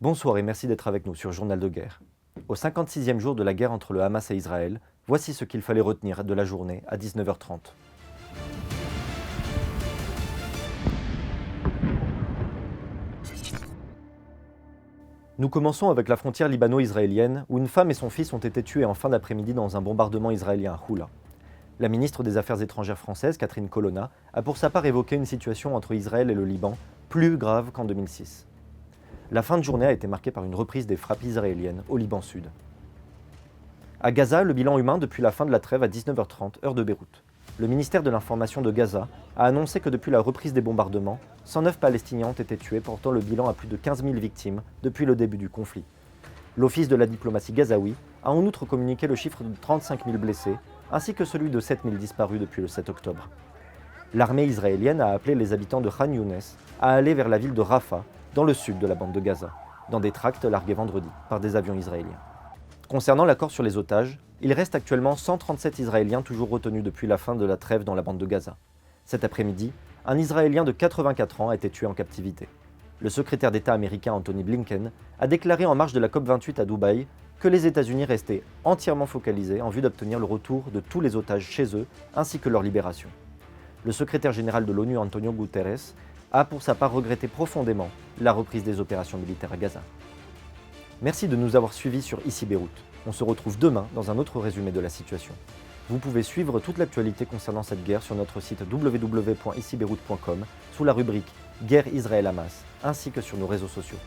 Bonsoir et merci d'être avec nous sur Journal de guerre. Au 56e jour de la guerre entre le Hamas et Israël, voici ce qu'il fallait retenir de la journée à 19h30. Nous commençons avec la frontière libano-israélienne, où une femme et son fils ont été tués en fin d'après-midi dans un bombardement israélien à Houla. La ministre des Affaires étrangères française, Catherine Colonna, a pour sa part évoqué une situation entre Israël et le Liban plus grave qu'en 2006. La fin de journée a été marquée par une reprise des frappes israéliennes au Liban Sud. À Gaza, le bilan humain depuis la fin de la trêve à 19h30, heure de Beyrouth. Le ministère de l'Information de Gaza a annoncé que depuis la reprise des bombardements, 109 Palestiniens ont été tués, portant le bilan à plus de 15 000 victimes depuis le début du conflit. L'Office de la diplomatie gazaoui a en outre communiqué le chiffre de 35 000 blessés, ainsi que celui de 7 000 disparus depuis le 7 octobre. L'armée israélienne a appelé les habitants de Khan Younes à aller vers la ville de Rafah, dans le sud de la bande de Gaza, dans des tracts largués vendredi par des avions israéliens. Concernant l'accord sur les otages, il reste actuellement 137 Israéliens toujours retenus depuis la fin de la trêve dans la bande de Gaza. Cet après-midi, un Israélien de 84 ans a été tué en captivité. Le secrétaire d'État américain Anthony Blinken a déclaré en marge de la COP28 à Dubaï que les États-Unis restaient entièrement focalisés en vue d'obtenir le retour de tous les otages chez eux, ainsi que leur libération. Le secrétaire général de l'ONU, Antonio Guterres, a pour sa part regretté profondément la reprise des opérations militaires à Gaza. Merci de nous avoir suivis sur Ici Beyrouth. On se retrouve demain dans un autre résumé de la situation. Vous pouvez suivre toute l'actualité concernant cette guerre sur notre site www.icibeyrouth.com sous la rubrique Guerre Israël-Hamas, ainsi que sur nos réseaux sociaux.